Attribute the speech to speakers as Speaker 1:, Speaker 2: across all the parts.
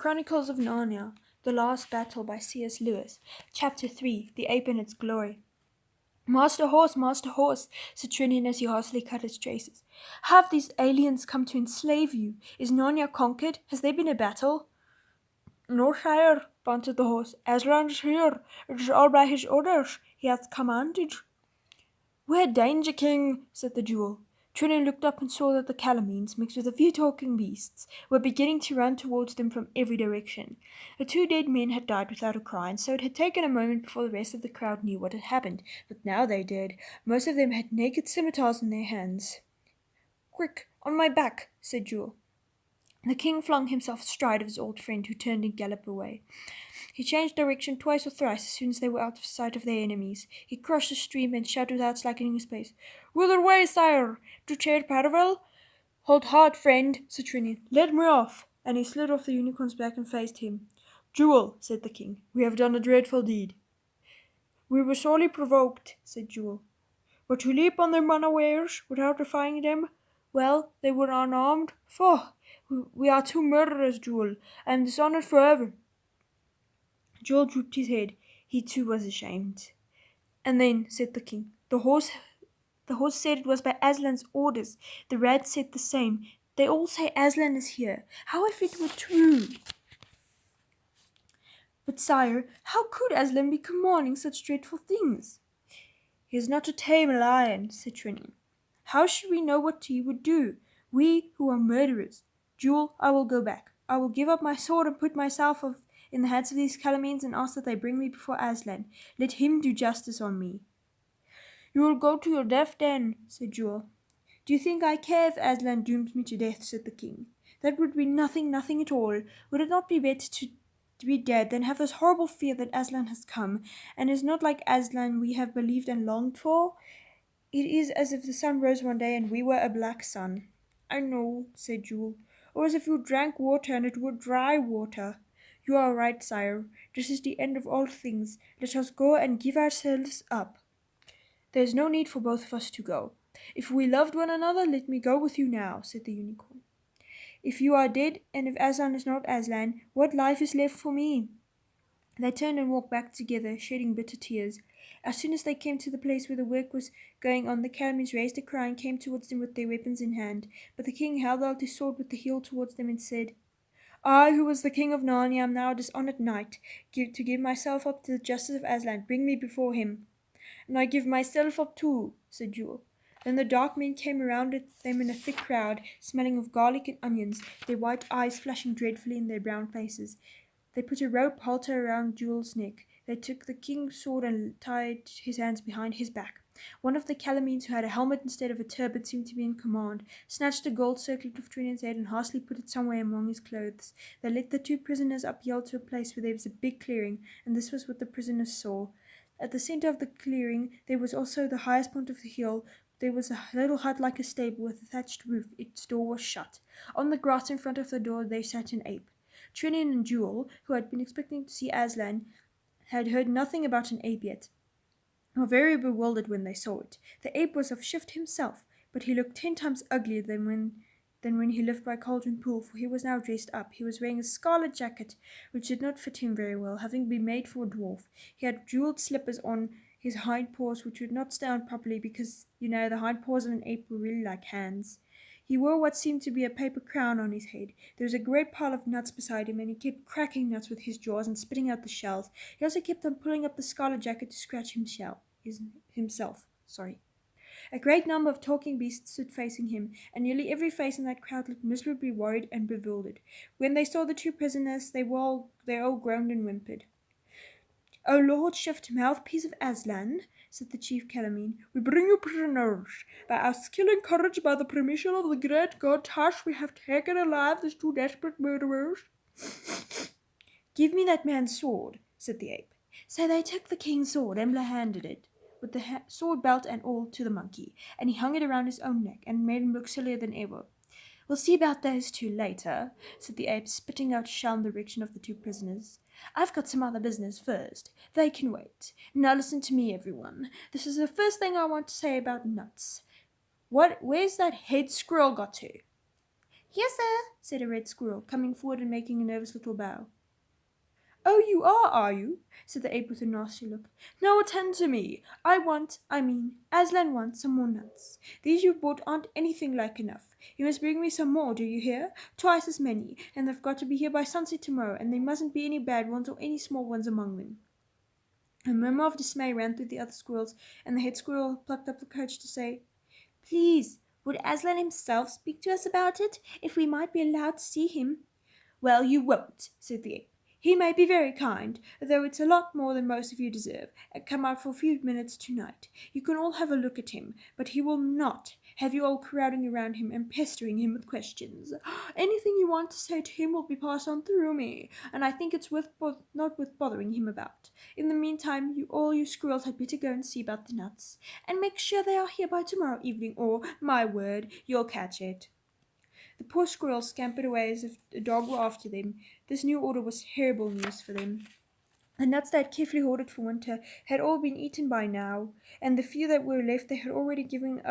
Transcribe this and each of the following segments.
Speaker 1: Chronicles of Narnia, The Last Battle by C.S. Lewis, Chapter 3, The Ape and Its Glory. Master Horse, said Trinian as he hastily cut his traces. Have these aliens come to enslave you? Is Narnia conquered? Has there been a battle? No, sire, panted the horse. Aslan is here. It is all by his orders. He hath commanded. We're danger, king, said the jewel. Trinian looked up and saw that the Calamines, mixed with a few talking beasts, were beginning to run towards them from every direction. The two dead men had died without a cry, and so it had taken a moment before the rest of the crowd knew what had happened. But now they did. Most of them had naked scimitars in their hands. Quick, on my back, said Jewel. The king flung himself astride of his old friend, who turned and galloped away. He changed direction twice or thrice as soon as they were out of sight of their enemies. He crossed the stream and shouted without slackening his pace, Whither way, sire? To Chair Paravel? Hold hard, friend, said Trinian. Let me off. And he slid off the unicorn's back and faced him. Jewel, said the king, we have done a dreadful deed. We were sorely provoked, said Jewel. But to leap on them unawares, without defying them, well, they were unarmed. Faugh! We are two murderers, Jewel. I am dishonoured forever. Jewel drooped his head. He too was ashamed. And then, said the king, the horse said it was by Aslan's orders. The rats said the same. They all say Aslan is here. How if it were true? But, sire, how could Aslan be commanding such dreadful things? He is not a tame lion, said Trinian. How should we know what he would do? We who are murderers. Jewel, I will go back. I will give up my sword and put myself in the hands of these Calamines and ask that they bring me before Aslan. Let him do justice on me. You will go to your death then, said Jewel. Do you think I care if Aslan dooms me to death, said the king. That would be nothing at all. Would it not be better to be dead than have this horrible fear that Aslan has come, and is not like Aslan we have believed and longed for? It is as if the sun rose one day and we were a black sun. I know, said Jewel, or as if you drank water and it were dry water. You are right, sire. This is the end of all things. Let us go and give ourselves up. There is no need for both of us to go. If we loved one another, let me go with you now, said the unicorn. If you are dead, and if Aslan is not Aslan, what life is left for me? They turned and walked back together, shedding bitter tears. As soon as they came to the place where the work was going on, the Calamines raised a cry and came towards them with their weapons in hand. But the king held out his sword with the hilt towards them and said, I, who was the king of Narnia, am now a dishonoured knight, to give myself up to the justice of Aslan. Bring me before him. And I give myself up too, said Jewel. Then the dark men came around them in a thick crowd, smelling of garlic and onions, their white eyes flashing dreadfully in their brown faces. They put a rope halter around Jewel's neck. They took the king's sword and tied his hands behind his back. One of the Calamines, who had a helmet instead of a turban, seemed to be in command, snatched a gold circlet off Trinian's head and hastily put it somewhere among his clothes. They led the two prisoners up hill to a place where there was a big clearing, and this was what the prisoners saw. At the centre of the clearing there was also the highest point of the hill. There was a little hut like a stable with a thatched roof. Its door was shut. On the grass in front of the door there sat an ape. Trinian and Jewel, who had been expecting to see Aslan, had heard nothing about an ape yet, were very bewildered when they saw it. The ape was of Shift himself, but he looked 10 times uglier than when he lived by Cauldron Pool, for he was now dressed up. He was wearing a scarlet jacket, which did not fit him very well, having been made for a dwarf. He had jewelled slippers on his hind paws, which would not stand properly because, the hind paws of an ape were really like hands. He wore what seemed to be a paper crown on his head. There was a great pile of nuts beside him, and he kept cracking nuts with his jaws and spitting out the shells. He also kept on pulling up the scarlet jacket to scratch himself. A great number of talking beasts stood facing him, and nearly every face in that crowd looked miserably worried and bewildered. When they saw the two prisoners, they all groaned and whimpered. O Lord Shift, mouthpiece of Aslan, said the chief Calamine, we bring you prisoners. By our skill and courage, by the permission of the great god Tash, we have taken alive these two desperate murderers. Give me that man's sword, said the ape. So they took the king's sword and handed it, with the sword belt and all, to the monkey, and he hung it around his own neck and made him look sillier than ever. We'll see about those two later, said the ape, spitting out a shell in the direction of the two prisoners. I've got some other business first. They can wait. Now listen to me, everyone. This is the first thing I want to say about nuts. Where's that head squirrel got to? Yes, sir, said a red squirrel, coming forward and making a nervous little bow. Oh, you are you? Said the ape with a nasty look. Now attend to me. Aslan wants some more nuts. These you've bought aren't anything like enough. You must bring me some more, do you hear? Twice as many, and they've got to be here by sunset tomorrow, and there mustn't be any bad ones or any small ones among them. A murmur of dismay ran through the other squirrels, and the head squirrel plucked up the courage to say, Please, would Aslan himself speak to us about it, if we might be allowed to see him? Well, you won't, said the ape. He may be very kind, though it's a lot more than most of you deserve, and come out for a few minutes tonight. You can all have a look at him, but he will not have you all crowding around him and pestering him with questions. Anything you want to say to him will be passed on through me, and I think it's not worth bothering him about. In the meantime, all you squirrels had better go and see about the nuts, and make sure they are here by tomorrow evening, or, my word, you'll catch it. The poor squirrels scampered away as if a dog were after them. This new order was terrible news for them. The nuts they had carefully hoarded for winter had all been eaten by now, and the few that were left they had already given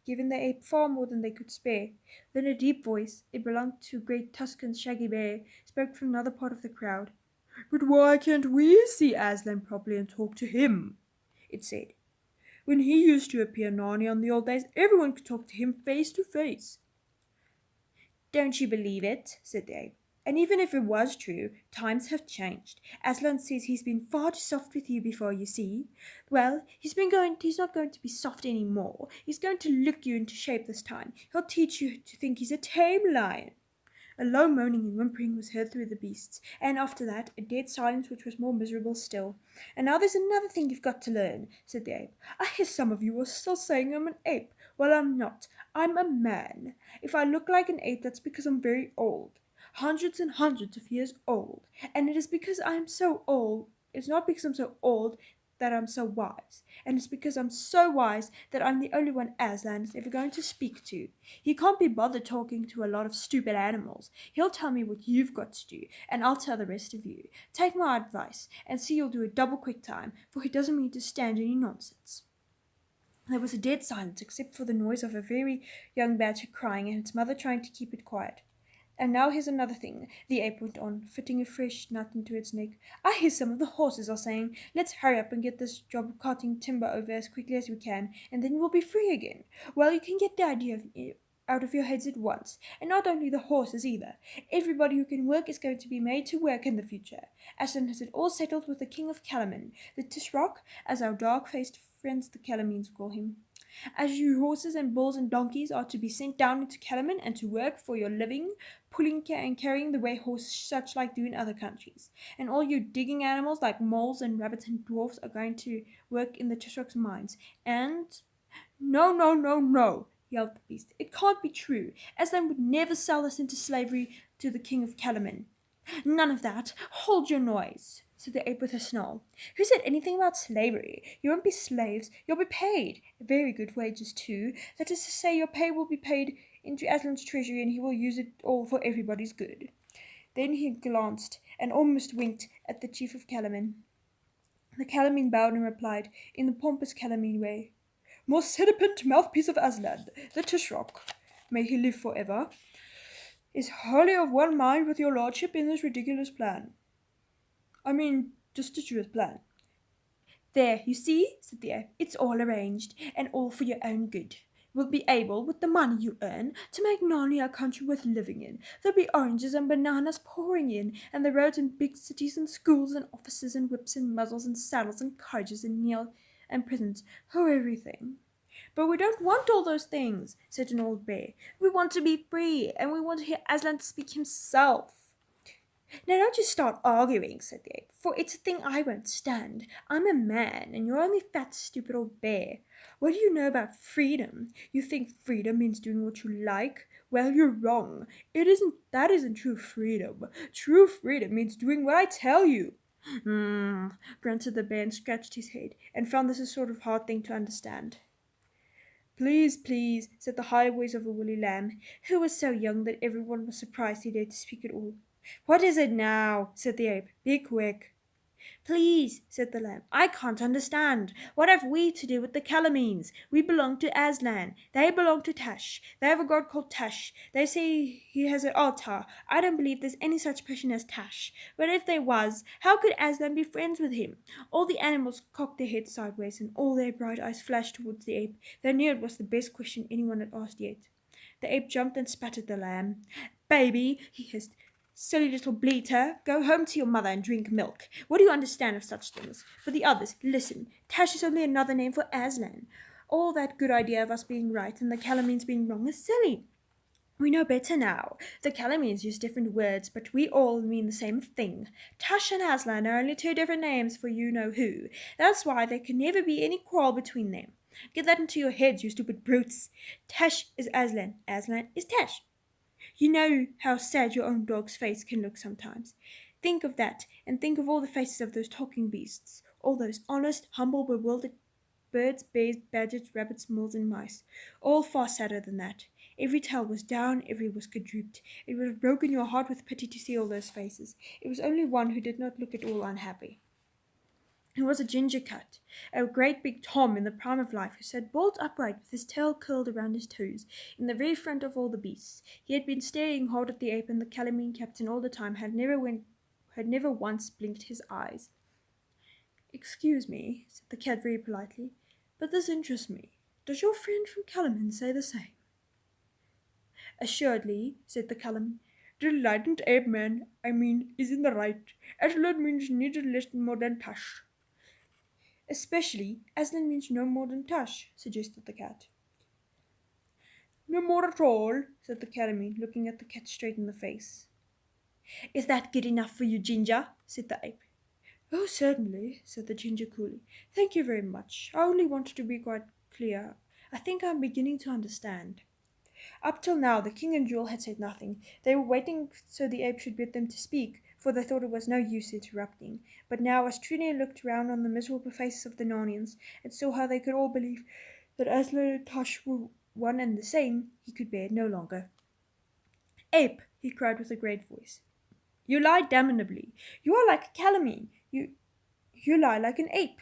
Speaker 1: the ape far more than they could spare. Then a deep voice, it belonged to great Tuscan Shaggy Bear, spoke from another part of the crowd. But why can't we see Aslan properly and talk to him? It said. When he used to appear in Narnia in the old days, everyone could talk to him face to face. Don't you believe it? Said the ape. And even if it was true, times have changed. Aslan says he's been far too soft with you before, you see. Well, he's not going to be soft any more. He's going to look you into shape this time. He'll teach you to think he's a tame lion. A low moaning and whimpering was heard through the beasts, and after that a dead silence which was more miserable still. And now there's another thing you've got to learn, said the ape. I hear some of you are still saying I'm an ape. Well, I'm not. I'm a man. If I look like an ape, that's because I'm very old. Hundreds and hundreds of years old. And it is because I am so old. It's not because I'm so old that I'm so wise. And it's because I'm so wise that I'm the only one Aslan is ever going to speak to. He can't be bothered talking to a lot of stupid animals. He'll tell me what you've got to do, and I'll tell the rest of you. Take my advice, and see you'll do a double quick time, for he doesn't mean to stand any nonsense. There was a dead silence, except for the noise of a very young badger crying and its mother trying to keep it quiet. And now here's another thing, the ape went on, fitting a fresh nut into its neck. I hear some of the horses are saying, let's hurry up and get this job of carting timber over as quickly as we can, and then we'll be free again. Well, you can get the idea out of your heads at once, and not only the horses either. Everybody who can work is going to be made to work in the future. Aslan has it all settled with the King of Calamin, the Tisroc, as our dark-faced friends the Calamines call him. As you horses and bulls and donkeys are to be sent down into Calamin and to work for your living, pulling and carrying the way horses such like do in other countries. And all you digging animals like moles and rabbits and dwarfs are going to work in the Tisroc's mines. And no, no, no, no, yelled the beast. It can't be true. Aslan would never sell us into slavery to the King of Calamin. None of that. Hold your noise, said the ape with a snarl. Who said anything about slavery? You won't be slaves. You'll be paid. Very good wages, too. That is to say, your pay will be paid into Aslan's treasury, and he will use it all for everybody's good. Then he glanced, and almost winked, at the chief of Calamin. The Calamine bowed and replied, in the pompous Calamine way, Most sedipant mouthpiece of Aslan, the Tisroc, may he live for ever, is wholly of one mind with your lordship in this ridiculous plan. I mean, destituous plan. There, you see, said the ape, it's all arranged, and all for your own good. You'll be able, with the money you earn, to make Narnia a country worth living in. There'll be oranges and bananas pouring in, and the roads and big cities and schools and offices and whips and muzzles and saddles and carriages and prisons. Oh, everything. But we don't want all those things, said an old bear. We want to be free, and we want to hear Aslan speak himself. Now don't you start arguing, said the ape, for it's a thing I won't stand. I'm a man, and you're only fat, stupid old bear. What do you know about freedom? You think freedom means doing what you like? Well, you're wrong. That isn't true freedom. True freedom means doing what I tell you. Grunted the bear and scratched his head, and found this a sort of hard thing to understand. Please, please, said the high voice of a woolly lamb, who was so young that everyone was surprised he dared to speak at all. What is it now? Said the ape. Be quick. Please, said the lamb, I can't understand. What have we to do with the Calamines? We belong to Aslan. They belong to Tash. They have a god called Tash. They say he has an altar. I don't believe there's any such person as Tash. But if there was, how could Aslan be friends with him? All the animals cocked their heads sideways, and all their bright eyes flashed towards the ape. They knew it was the best question anyone had asked yet. The ape jumped and spat at the lamb. Baby, he hissed. Silly little bleater, go home to your mother and drink milk. What do you understand of such things? But the others, listen. Tash is only another name for Aslan. All that good idea of us being right and the Calamines being wrong is silly. We know better now. The Calamines use different words, but we all mean the same thing. Tash and Aslan are only two different names for you-know-who. That's why there can never be any quarrel between them. Get that into your heads, you stupid brutes. Tash is Aslan. Aslan is Tash. You know how sad your own dog's face can look sometimes. Think of that, and think of all the faces of those talking beasts, all those honest, humble, bewildered birds, bears, badgers, rabbits, moles, and mice, all far sadder than that. Every tail was down, every whisker drooped. It would have broken your heart with pity to see all those faces. It was only one who did not look at all unhappy. He was a ginger cat, a great big Tom in the prime of life, who sat bolt upright with his tail curled around his toes, in the very front of all the beasts. He had been staring hard at the ape and the Calamine captain all the time, had never once blinked his eyes. "Excuse me," said the cat very politely, "but this interests me. Does your friend from Calamine say the same?" "Assuredly," said the Calamine. "The enlightened ape man, is in the right. Aslan means neither less nor more than Tash." "Especially, Aslan means no more than Tash," suggested the cat. "No more at all," said the Calamine, looking at the cat straight in the face. "Is that good enough for you, Ginger?" said the ape. "Oh, certainly," said the ginger coolly. "Thank you very much. I only wanted to be quite clear. I think I'm beginning to understand." Up till now the king and Jewel had said nothing. They were waiting so the ape should bid them to speak, for they thought it was no use interrupting. But now, as Trina looked round on the miserable faces of the Narnians, and saw how they could all believe that Aslan and Tash were one and the same, he could bear it no longer. "Ape," he cried with a great voice, "you lie damnably. You are like a Calamine. You lie like an ape."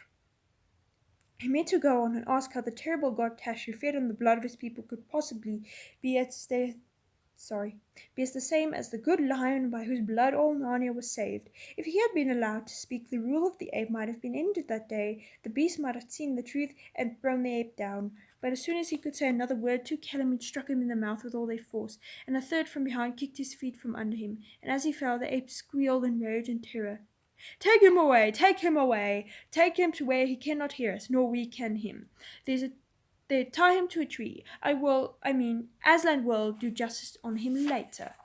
Speaker 1: He meant to go on and ask how the terrible god Tash, who fed on the blood of his people, could possibly be as the same as the good lion by whose blood all Narnia was saved. If he had been allowed to speak, the rule of the ape might have been ended that day. The beast might have seen the truth and thrown the ape down. But as soon as he could say another word, two Calamines struck him in the mouth with all their force, and a third from behind kicked his feet from under him, and as he fell, the ape squealed in rage and terror. "Take him away! Take him away! Take him to where he cannot hear us, nor we can him. There, tie him to a tree. Aslan will do justice on him later."